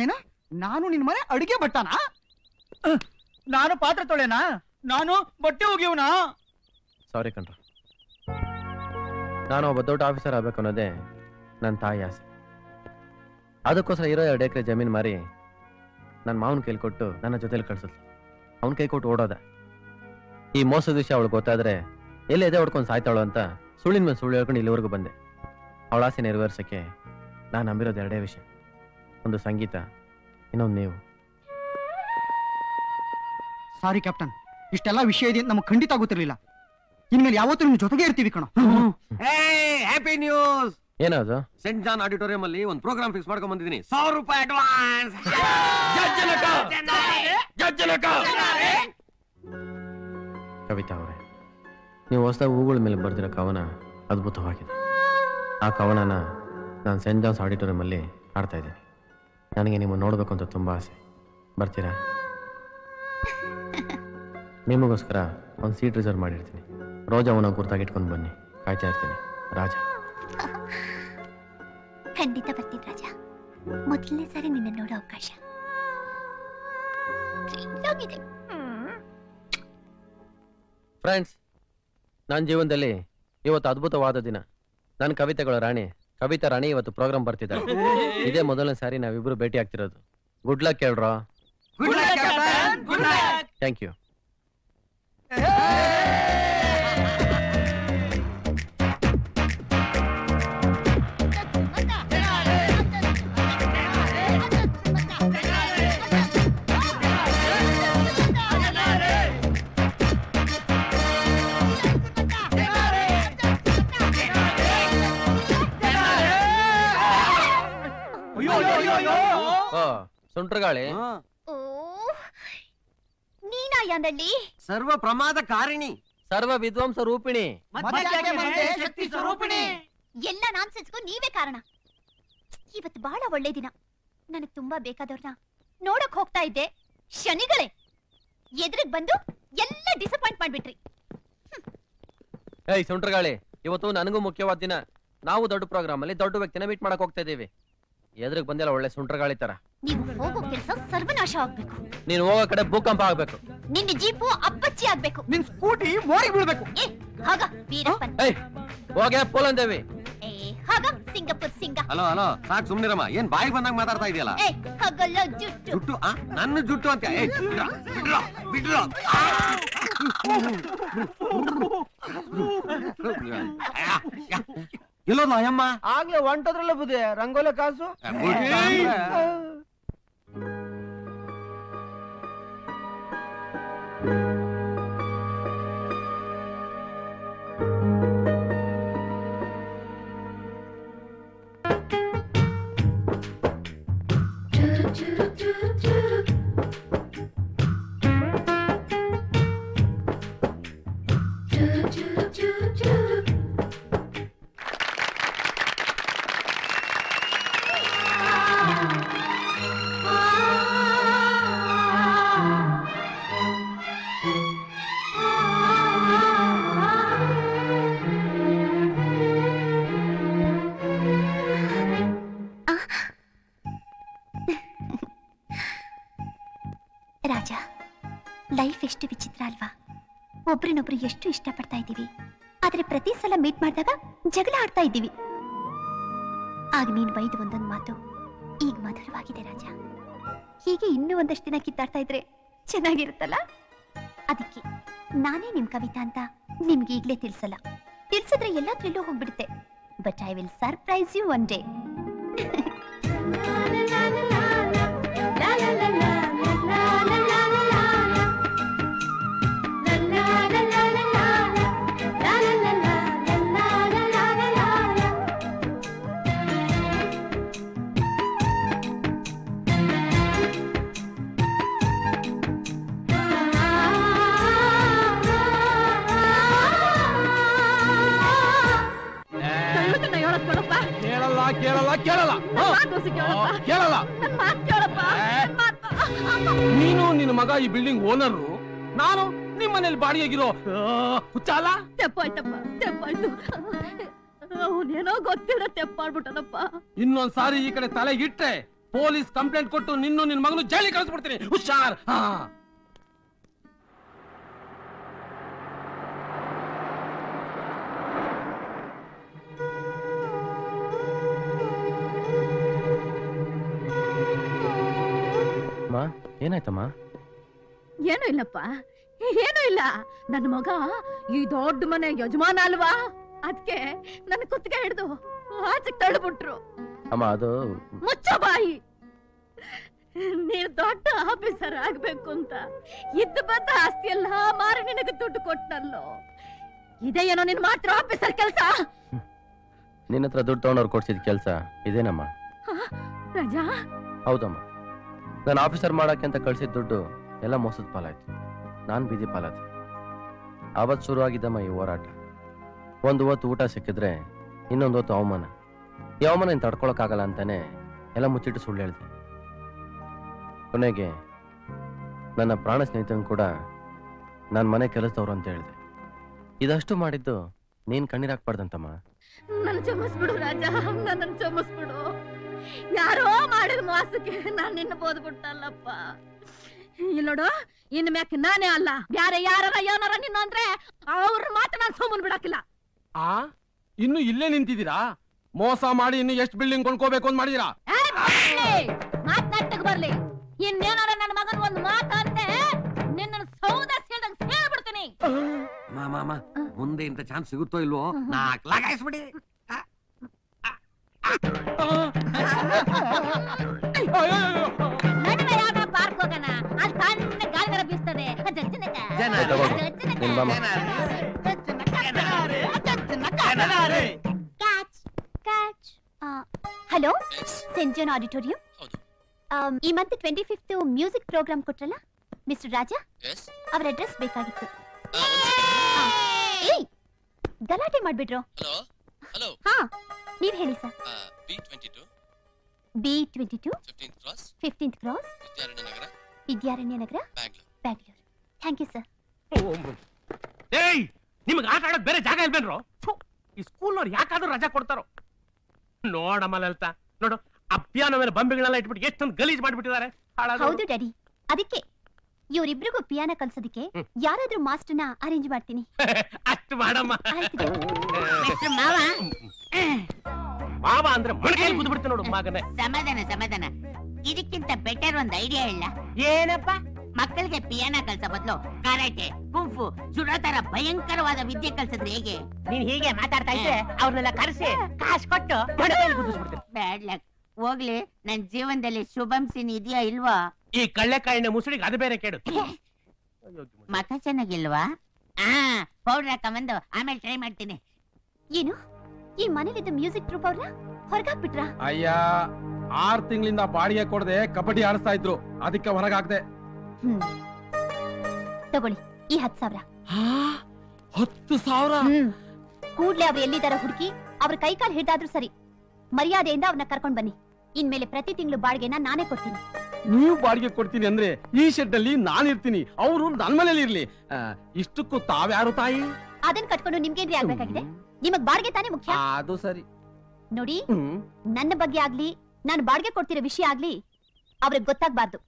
ಏನ? ನಾನು ನಿನ್ ಮನೆ ಅಡಿಗೆ ಬಟ್ಟನಾ? ನಾನು ಪಾತ್ರೆ ತೊಳೆನಾ? ನಾನು ಬಟ್ಟೆ ಹೋಗಿವ್ನಾ? ಸಾರಿ ಕಣ್ರ, ನಾನು ಒಬ್ಬ ದೊಡ್ಡ ಆಫೀಸರ್ ಆಗ್ಬೇಕು ಅನ್ನೋದೇ ನನ್ನ ತಾಯಿ ಆಸೆ. ಅದಕ್ಕೋಸ್ಕರ ಇರೋ 2 ಎಕರೆ ಜಮೀನು ಮಾರಿ ನನ್ನ ಮಾವನ ಕೈಲಿ ಕೊಟ್ಟು ನನ್ನ ಜೊತೆಲಿ ಕಳ್ಸಿದ್ಲು. ಅವನ ಕೈ ಕೊಟ್ಟು ಓಡೋದ. ಈ ಮೋಸದ ವಿಷಯ ಅವಳು ಗೊತ್ತಾದ್ರೆ ಎಲ್ಲಿ ಎದೆ ಹೊಡ್ಕೊಂಡು ಸಾಯ್ತಾಳು ಅಂತ ಸುಳ್ಳಿನ ಮೇಲೆ ಸುಳ್ಳು ಹೇಳ್ಕೊಂಡು ಇಲ್ಲಿವರೆಗೂ ಬಂದೆ. ಅವಳ ಆಸೆ ನೆರವೇರ್ಸಕ್ಕೆ ನಾನು ನಂಬಿರೋದು 2 ವಿಷಯ, ಒಂದು ಸಂಗೀತ, ಇನ್ನೊಂದು ನೀವು. ಸಾರಿ ಕ್ಯಾಪ್ಟನ್, ಇಷ್ಟೆಲ್ಲ ವಿಷಯ ಇದೆ ನಮಗೆ ಖಂಡಿತ ಗೊತ್ತಿರಲಿಲ್ಲ. ಇನ್ಮೇಲೆ ಯಾವತ್ತೂ ನಿಮ್ ಜೊತೆಗೆ ಇರ್ತೀವಿ ಕಣೋ. Happy news! ಏನದು? ಸೆಂಟ್ ಜಾನ್ ಆಡಿಟೋರಿಯಂ ಅಲ್ಲಿ ಒಂದು ಪ್ರೋಗ್ರಾಮ್ ಫಿಕ್ಸ್ ಮಾಡ್ಕೊಂಡ್ ಬಂದಿದ್ದೀನಿ. 100 ರೂಪಾಯಿ ಅಡ್ವಾನ್ಸ್. ಕವಿತಾ ಅವರೇ, ನೀವು ಹೊಸದಾಗಿ ಹೂಗಳ ಮೇಲೆ ಬರ್ದಿರೋ ಕವನ ಅದ್ಭುತವಾಗಿದೆ. ಆ ಕವನನ ನಾನು ಸೆಂಟ್ ಜಾನ್ಸ್ ಆಡಿಟೋರಿಯಂ ಅಲ್ಲಿ ಆಡ್ತಾ ಇದ್ದೀನಿ. ನನಗೆ ನೀವು ನೋಡ್ಬೇಕು ಅಂತ ತುಂಬಾ ಆಸೆ. ಬರ್ತೀರಾ? ನಿಮಗೋಸ್ಕರ ಒಂದು ಸೀಟ್ ರಿಸರ್ವ್ ಮಾಡಿರ್ತೀನಿ. ರೋಜಾವನ್ನ ಗುರ್ತಾಗಿ ಇಟ್ಕೊಂಡು ಬನ್ನಿ, ಕಾಯ್ತಾ ಇರ್ತೀನಿ. ರಾಜ. ಖಂಡಿತ ಬರ್ತೀನಿ ರಾಜ. ಮೊದಲನೇ ಸಾರಿ ನಿನ್ನ ನೋಡೋ ಅವಕಾಶ. ಫ್ರೆಂಡ್ಸ್, ನನ್ನ ಜೀವನದಲ್ಲಿ ಇವತ್ತು ಅದ್ಭುತವಾದ ದಿನ. ನನ್ನ ಕವಿತೆಗಳ ರಾಣಿ ಕವಿತಾ ರಾಣಿ ಇವತ್ತು ಪ್ರೋಗ್ರಾಮ್ ಬರ್ತಿದ್ದಾರೆ. ಇದೇ ಮೊದಲನೇ ಸಾರಿ ನಾವಿಬ್ರು ಭೇಟಿ ಆಗ್ತಿರೋದು. ಗುಡ್ ಲಕ್ ಕೇಳ್ರೋ. Thank you. ಸುಂಟ್ರಗಾಳಿ, ನೀನಾ ಯಾಂದಳ್ಳಿ? ಸರ್ವ ಪ್ರಮಾದ ಕಾರಿಣಿ, ಸರ್ವ ವಿದ್ವಾಂಸ ರೂಪಿಣಿ, ಶಕ್ತಿ ಸ್ವರೂಪಿಣಿ. ಎಲ್ಲ ನಾನ್ಸೆನ್ಸ್ಗೂ ನೀವೇ ಕಾರಣ. ಇವತ್ತು ಬಹಳ ಒಳ್ಳೆ ದಿನ. ನನಗ್ ತುಂಬಾ ಬೇಕಾದವ್ರನ್ನ ನೋಡಕ್ ಹೋಗ್ತಾ ಇದ್ದೆ. ಶನಿಗಳೇ ಎದುರಿಗೆ ಬಂದು ಎಲ್ಲ ಡಿಸಪಾಯಿಂಟ್ ಮಾಡ್ಬಿಟ್ರಿ. ಏಯ್ ಸುಂಟ್ರಗಾಳಿ, ಇವತ್ತು ನನಗೂ ಮುಖ್ಯವಾದ ದಿನ. ನಾವು ದೊಡ್ಡ ಪ್ರೋಗ್ರಾಮ್ ಅಲ್ಲಿ ದೊಡ್ಡ ವ್ಯಕ್ತಿನ ಮೀಟ್ ಮಾಡಕ್ ಹೋಗ್ತಾ ಇದೀವಿ. ಎದುರಿಗೆ ಬಂದಿಲ್ಲ ಒಳ್ಳೆ ಸುಂಟ್ರಗಾಳಿ ತರ. ನೀವು ಹೋಗೋ ಕೆಲಸ ಸರ್ವನಾಶ ಆಗ್ಬೇಕು. ನೀನು ಹೋಗೋ ಕಡೆ ಭೂಕಂಪ ಆಗ್ಬೇಕು. ನಿನ್ನ ಜೀಪು ಅಪ್ಪಚ್ಚಿ ಆಗ್ಬೇಕು. ನಿನ್ ಸ್ಕೂಟಿ ಮೋರಿಗೆ ಬೀಳ್ಬೇಕು. ಏ ಹಾಗ ವೀರಪ್ಪನ್. ಏಯ್ ಹೋಗೆ ಪೋಲಂದೇವಿ. ಏ ಹಾಗ ಸಿಂಗಪುರ್ ಸಿಂಗ. ಹಲೋ ಹಲೋ, ಸಾಕು ಸುಮ್ನಿರಮ್ಮ. ಏನ್ ಬಾಯಿ ಬಂದಾಗ ಮಾತಾಡ್ತಾ ಇದೆಯಲ್ಲ? ಏ ಹಾಗಲ್ಲ ಜುಟ್ಟು. ಜುಟ್ಟು? ನನ್ನ ಜುಟ್ಟು ಅಂತ? ಬಿಡ್ರೋ. ಎಲ್ಲೋದು ಅಯ್ಯಮ್ಮ? ಆಗ್ಲೇ ಹೊಂಟೋದ್ರಲ್ಲ ಬುದ್ಧಿ ರಂಗೋಲೆ ಕಾಸು. ರಾಜ, ಲೈಫ್ ಎಷ್ಟು ವಿಚಿತ್ರ ಅಲ್ವಾ? ಒಬ್ರನ್ನೊಬ್ರು ಎಷ್ಟು ಇಷ್ಟಪಡ್ತಾ ಇದ್ದೀವಿ, ಆದ್ರೆ ಪ್ರತಿ ಸಲ ಮೀಟ್ ಮಾಡಿದಾಗ ಜಗಳ ಆಡ್ತಾ ಇದ್ದೀವಿ. ಆಗ ನೀನ್ ಬೈದು ಒಂದೊಂದು ಮಾತು ಈಗ ಮಧುರವಾಗಿದೆ ರಾಜ. ಹೀಗೆ ಇನ್ನೂ ಒಂದಷ್ಟು ದಿನ ಕಿತ್ತಾಡ್ತಾ ಇದ್ರೆ ಚೆನ್ನಾಗಿರುತ್ತಲ್ಲ. ಅದಕ್ಕೆ ನಾನೇ ನಿಮ್ ಕವಿತಾ ಅಂತ ನಿಮ್ಗೆ ಈಗ್ಲೇ ತಿಳ್ಸಲ್ಲ. ತಿಳ್ಸಿದ್ರೆ ಎಲ್ಲ ಥ್ರಿಲ್ಲೂ ಹೋಗ್ಬಿಡುತ್ತೆ. But I will surprise you one day. ನೀನು ನಿನ್ನ ಮಗ ಈ ಬಿಲ್ಡಿಂಗ್ ಓನರು, ನಾನು ನಿಮ್ಮ ಮನೇಲಿ ಬಾಡಿಗೆಗಿರೋ ಹುಚ್ಚಾಲ. ತೆಪ್ಪಾಯ್ತು. ಅವನೇನೋ ಗೊತ್ತಿಲ್ಲ ತೆಪ್ಪಾಡ್ಬಿಟ್ಟನಪ್ಪ. ಇನ್ನೊಂದ್ಸಾರಿ ಈ ಕಡೆ ತಲೆಗಿಟ್ರೆ ಪೊಲೀಸ್ ಕಂಪ್ಲೇಂಟ್ ಕೊಟ್ಟು ನಿನ್ನ ಮಗನು ಜೈಲಿಗೆ ಕಳಿಸ್ಬಿಡ್ತೀನಿ. ಹುಷಾರ್. ಏನಾಯ್ತಮ್ಮ? ಏನೂ ಇಲ್ಲಪ್ಪ, ಏನೂ ಇಲ್ಲ. ನನ್ನ ಮಗ ಈ ದೊಡ್ಡ ಮನೆ ಯಜಮಾನ ಅಲ್ವಾ, ಅದಕ್ಕೆ ನನ್ನ ಕುತ್ತಿಗೆ ಹಿಡಿದು ಆಚೆಗೆ ತಳ್ಳಿಬಿಟ್ರು. ಅಮ್ಮ ಅದು ಮುಚ್ಚ ಬಾಯಿ. ನೀನ್ ದೊಡ್ಡ ಆಫೀಸರ್ ಆಗ್ಬೇಕು ಅಂತ ಇದ್ದ ಬಂದ ಆಸ್ತಿ ಎಲ್ಲ ಮಾರಿ ನಿನಗೆ ದುಡ್ಡು ಕೊಟ್ಟನಲ್ಲೋ, ಇದೇನೋ ನೀನ್ ಮಾಡ್ತಿರೋ ಆಫೀಸರ್ ಕೆಲಸ. ನಿನ್ನ ಹತ್ರ ದುಡ್ಡು ತಗೊಂಡವ್ರು ಕೊಡ್ಸಿದ ಕೆಲಸ ಇದೇನಮ್ಮ? ರಾಜಾ, ಹೌದಮ್ಮ. ನಾನು ಆಫೀಸರ್ ಮಾಡಕ್ಕೆ ಅಂತ ಕಳ್ಸಿದ ದುಡ್ಡು ಎಲ್ಲ ಮೋಸದ ಪಾಲಾಯ್ತು. ನಾನು ಬೀದಿ ಪಾಲಾದ. ಆವತ್ತು ಶುರುವಾಗಿದ್ದಮ್ಮ ಈ ಹೋರಾಟ. ಒಂದು ಹೊತ್ತು ಊಟ ಸಿಕ್ಕಿದ್ರೆ ಇನ್ನೊಂದು ಹೊತ್ತು ಅವಮಾನ. ಈ ಅವಮಾನ ಇನ್ನು ತಡ್ಕೊಳಕ್ಕಾಗಲ್ಲ ಅಂತಾನೆ ಎಲ್ಲ ಮುಚ್ಚಿಟ್ಟು ಸುಳ್ಳು ಹೇಳ್ದೆ. ಕೊನೆಗೆ ನನ್ನ ಪ್ರಾಣ ಸ್ನೇಹಿತನ್ ಕೂಡ ನನ್ನ ಮನೆ ಕೆಲಸದವ್ರು ಅಂತ ಹೇಳಿದೆ. ಇದಷ್ಟು ಮಾಡಿದ್ದು ನೀನ್ ಕಣ್ಣೀರಾಕ್ಬಾರ್ದಂತಮ್ಮ. ನನ್ನ ಕ್ಷಮಿಸ್ಬಿಡು ರಾಜಾ, ನನ್ನ ಕ್ಷಮಿಸ್ಬಿಡು. ಯಾರೋ ಮಾಡಿದ ಮೋಸಕ್ಕೆ ನಾನು ನಿನ್ನ ಬೋದ್ಬಿಟ್ಟಲ್ಲಪ್ಪ. ಇಲ್ಲೋಡು, ಇನ್ ಮ್ಯಾಕೆ ನಾನೇ ಅಲ್ಲ, ಬ್ಯಾರೆ ಯಾರ ಏನಾರ ನಿನ್ನ ಅಂದ್ರೆ ಅವ್ರ ಮಾತ್ರ ನಾನು ಸುಮ್ಮನ್ ಬಿಡಕ್ಕಿಲ್ಲ. ಇನ್ನು ಇಲ್ಲೇ ನಿಂತಿದ್ದೀರಾ? ಮೋಸ ಮಾಡಿ ಇನ್ನು ಎಷ್ಟು ಬಿಲ್ಡಿಂಗ್ ಕೊಂಡ್ಕೋಬೇಕು ಅಂತ ಮಾಡಿದೀರಾ? ಮಾತನಾಟಕ್ ಬರ್ಲಿ. ಇನ್ನೇನಾರ ನನ್ನ ಮಗನ್ ಒಂದು ಮಾತಂತೆ ನಿನ್ನ ಸೌದ ಸೇರಿದಾಗ ಸೇರ್ಬಿಡ್ತೀನಿ. ಮಾಮ ಮುಂದೆ ಇಂತ ಚಾನ್ಸ್ ಸಿಗುತ್ತೋ ಇಲ್ವೋ, 4 ಲಗಾಯಿಸ್ಬಿಡಿ. ನಡುವೆ ಯಾವ ಪಾರ್ಕ್ ಹೋಗೋಣ, ಅಲ್ಲಿ ಕಾಲಿನ ಗಾಳಿಗಳ ಬೀಸ್ತದೆ. Hello, Saint John auditorium. ಈ ಮಂತ್ 25th ಮ್ಯೂಸಿಕ್ ಪ್ರೋಗ್ರಾಮ್ ಕೊಟ್ರಲ್ಲ ಮಿಸ್ಟರ್ ರಾಜಾ, ಅವರ ಅಡ್ರೆಸ್ ಬೇಕಾಗಿತ್ತು. ಗಲಾಟೆ ಮಾಡ್ಬಿಟ್ರು. ಹಾ, ನೀವ್ ಹೇಳಿ sir. B22 15th cross Vidyaranya Nagar, Bangalore. Thank you sir. ನಿಮ್ಗೆ ಆಟ ಆಡೋಕ್ ಬೇರೆ ಜಾಗ ಇಲ್ವೇನ್ರೋ? ಈ ಸ್ಕೂಲ್ನವ್ರು ಯಾಕಾದ್ರೂ ರಜಾ ಕೊಡ್ತಾರೋ? ನೋಡಮ್ಮ ಲಲಿತಾ, ನೋಡು ಅಪ್ಪಿಯಾನ ಮೇಲೆ ಬಂಬಿಗಳನ್ನೆಲ್ಲ ಇಟ್ಬಿಟ್ಟು ಎಷ್ಟೊಂದು ಗಲೀಜ್ ಮಾಡ್ಬಿಟ್ಟಿದ್ದಾರೆ. ಹೌದು ಡ್ಯಾಡಿ, ಅದಕ್ಕೆ ಇವರಿಬ್ರಿಗೂ ಪಿಯಾನ ಕಲ್ಸೋದಕ್ಕೆ ಯಾರಾದ್ರೂ ಮಾಸ್ಟರ್ನ ಅರೇಂಜ್ ಮಾಡ್ತೀನಿ. ಅಷ್ಟು ಮಾಡಮ್ಮ. ಮಾವ ಮಾವ ಅಂದ್ರೆ ಮೊಳಕೆಯಲ್ಲಿ ಕುದ್ಬಿಡ್ತೀನಿ ನೋಡು ಮಗನೇ. ಸಮಾಧಾನ. ಇದಕ್ಕಿಂತ ಬೆಟರ್ ಒಂದು ಐಡಿಯಾ ಇಲ್ಲ. ಏನಪ್ಪ? ಮಕ್ಕಳಿಗೆ ಪಿಯಾನ ಕಲ್ಸೋ ಬದಲು ಕರಾಟೆ, ಕುಂಫು, ಜುಡೋ ತರ ಭಯಂಕರವಾದ ವಿದ್ಯೆ ಕಲ್ಸಿದ್ರೆ ಹೇಗೆ? ನೀನ್ ಹೀಗೆ ಮಾತಾಡ್ತಾ ಇದ್ರೆ ಅವ್ರನ್ನೆಲ್ಲ ಕರೆಸಿ ಕಾಸು ಕೊಟ್ಟು ಮೊಳಕೆಯಲ್ಲಿ ಕುದಿಸ್ಬಿಡ್ತೀನಿ. Bad luck. ಹೋಗ್ಲಿ, ನನ್ ಜೀವನದಲ್ಲಿ ಶುಭಂ ಸಿನ್ ಇದೆಯಾ ಇಲ್ವಾ? ಈ ಕಳ್ಳೆಕಾಯಿನ ಮುಸುಡಿಗೆ ಅದು ಬೇರೆ ಕೇಳು. ಮಕ ಚೆನ್ನಾಗಿಲ್ವಾ? ಪೌಡರ್ ಹಾಕೊಂಬಂದು ಆಮೇಲೆ ಟ್ರೈ ಮಾಡ್ತೀನಿ. ಏನು, ಈ ಮನೇಲಿದ್ದ ಮ್ಯೂಸಿಕ್ ಟ್ರೂಪ್ ಅವ್ರನ್ನ ಹೊರಗಾಕ್ಬಿಟ್ರ? ಅಯ್ಯ, 6 ತಿಂಗಳಿಂದ ಬಾಡಿಗೆ ಕೊಡದೆ ಕಬಡ್ಡಿ ಆಡಿಸ್ತಾ ಇದ್ರು, ಅದಕ್ಕೆ ಹೊರಗಾಕ್ದೆ. ತಗೊಳ್ಳಿ ಈ 10,000. 10,000? ಕೂಡ್ಲೆ ಅವ್ರು ಎಲ್ಲಿದಾರ ಹುಡುಕಿ ಅವ್ರ ಕೈ ಕಾಲು ಹಿಡ್ದಾದ್ರೂ ಸರಿ, ಮರ್ಯಾದೆಯಿಂದ ಅವ್ರನ್ನ ಕರ್ಕೊಂಡ್ ಬನ್ನಿ. ಇನ್ಮೇಲೆ ಪ್ರತಿ ತಿಂಗಳು ಬಾಡಿಗೆನ ನಾನೇ ಕೊಡ್ತೀನಿ. ನೀವು ಬಾಡಿಗೆ ಕೊಡ್ತೀನಿ ಅಂದ್ರೆ ಈ ಶೆಡ್ ಅಲ್ಲಿ ನಾನಿರ್ತೀನಿ, ಅವರು ನನ್ ಮನೇಲಿ ಇರ್ಲಿ. ಇಷ್ಟಕ್ಕೂ ತಾವ್ಯಾರು ತಾಯಿ? ಅದನ್ನ ಕಟ್ಕೊಂಡು ನಿಮ್ಗೇನ್ರಿ ಆಗ್ಬೇಕಾಗಿದೆ? ನಿಮಗ್ ಬಾಡಿಗೆ ತಾನೇ ಮುಖ್ಯ. ಅದು ಸರಿ. ನೋಡಿ, ನನ್ನ ಬಗ್ಗೆ ಆಗ್ಲಿ ನಾನು ಬಾಡಿಗೆ ಕೊಡ್ತಿರೋ ವಿಷಯ ಆಗ್ಲಿ ಅವ್ರಿಗೆ ಗೊತ್ತಾಗ್ಬಾರ್ದು.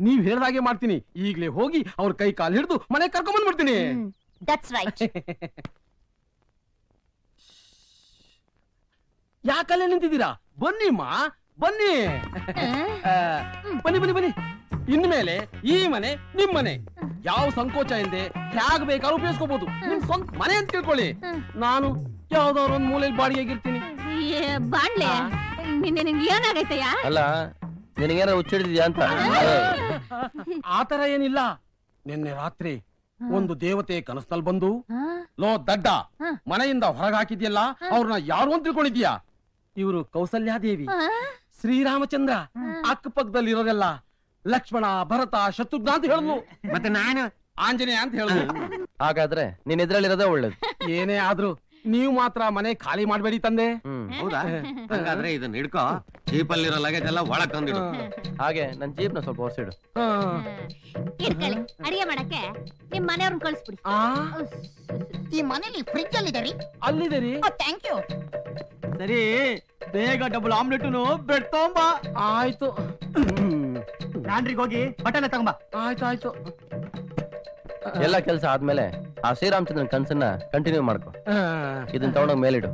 ನೀವ್ ಹೇಳ್ದಾಗೆ ಮಾಡ್ತೀನಿ. ಈಗ್ಲೇ ಹೋಗಿ ಅವ್ರ ಕೈ ಕಾಲು ಹಿಡಿದು ಮನೆ ಕರ್ಕೊಂಡ್ ಬಂದ್ಬಿಡ್ತೀನಿ. That's right. ಯಾಕಲ್ಲೇ ನಿಂತಿದ್ದೀರಾ? ಬನ್ನಿಮ್ಮ, ಬನ್ನಿ. ಬನ್ನಿ. ಇನ್ಮೇಲೆ ಈ ಮನೆ ನಿಮ್ಮನೆ. ಯಾವ ಸಂಕೋಚ ಇಲ್ಲದೆ ಹೇಗ್ ಬೇಕಾದ್ರೂ ಉಪಯೋಗಿಸ್ಕೋಬಹುದು. ನಿಮ್ ಸ್ವಂತ ಮನೆ ಅಂತ ತಿಳ್ಕೊಳ್ಳಿ. ನಾನು ಯಾವ್ದಾದ್ರು ಒಂದ್ ಮೂಲೆಯಲ್ಲಿ ಬಾಡಿಗೆಗಿರ್ತೀನಿ. ಬಾಣ್ಲೆ, ನಿನ್ಗೆ ಏನಾಗೈತಯ್ಯ? ಅಲ್ಲ, ನಿನಗೇನ ಹುಚ್ಚಿಡಿದ್ಯಾ ಅಂತ? ಆತರ ಏನಿಲ್ಲ. ನಿನ್ನೆ ರಾತ್ರಿ ಒಂದು ದೇವತೆ ಕನಸಲ್ಲಿ ಬಂದು, ಲೋ ದಡ್ಡ, ಮನೆಯಿಂದ ಹೊರಗೆ ಹಾಕಿದ್ಯಲ್ಲ ಅವ್ರನ್ನ ಯಾರು ಅಂತ ತಿಳ್ಕೊಂಡಿದ್ಯಾ? ಇವರು ಕೌಸಲ್ಯಾದೇವಿ, ಶ್ರೀರಾಮಚಂದ್ರ, ಅಕ್ಕಪಕ್ಕದಲ್ಲಿ ಇರೋದೆಲ್ಲ ಲಕ್ಷ್ಮಣ, ಭರತ, ಶತ್ರುಘ್ನ ಅಂತ ಹೇಳಿದ್ಲು. ಮತ್ತೆ ನಾನು ಆಂಜನೇಯ ಅಂತ ಹೇಳಿದ್ಲು. ಹಾಗಾದ್ರೆ ನೀನ್ ಎದ್ರಲ್ಲಿರೋದೇ ಒಳ್ಳೇದು. ಏನೇ ಆದ್ರೂ ನೀವು ಮಾತ್ರ ಮನೆ ಖಾಲಿ ಮಾಡ್ಬೇಡಿ ತಂದೆ. ಹೌದಾ? ಹಂಗಾದ್ರೆ ಇದನ್ನ ಹಿಡ್ಕೋ, ಜೀಪಲ್ಲಿರೋ ಲಗೇಜ್ ಎಲ್ಲ ಒಳಗ್ ತಂದಿಡು. ಹಾಗೆ ನನ್ ಜೀಪ್ನ ಸ್ವಲ್ಪ ಹೊರ್ಸಿಡು. ಇಟ್ಕೊಳ್ಳಿ, ಅಡಿಗೆ ಮಾಡಕ್ಕೆ ನಿಮ್ ಮನೆಯವ್ರನ್ನ ಕಳಿಸ್ಬಿಡಿ. ಈ ಮನೇಲಿ ಫ್ರಿಜ್ ಅಲ್ಲಿ ಇದೆ ಅಲ್ಲಿದೆ ರೀ. Thank you. ಸರಿ, ಬೇಗ ಡಬಲ್ ಆಮ್ಲೆಟ್ ಬ್ರೆಡ್ ತಗೊಂಬ. ಆಯ್ತು ಲ್ಯಾಂಡ್ರಿಗೆ ಹೋಗಿ ಬಟನ್ ತಗೊಂಬ. ಆಯ್ತಾಯ್ತು. ಎಲ್ಲ ಕೆಲಸ ಆದ್ಮೇಲೆ ಆ ಶ್ರೀರಾಮಚಂದ್ರನ್ ಕನ್ಸನ್ನ ಕಂಟಿನ್ಯೂ ಮಾಡ್ಕೊ. ಇದನ್ನ ತಗೊಂಡೋಗ್ ಮೇಲಿಡು.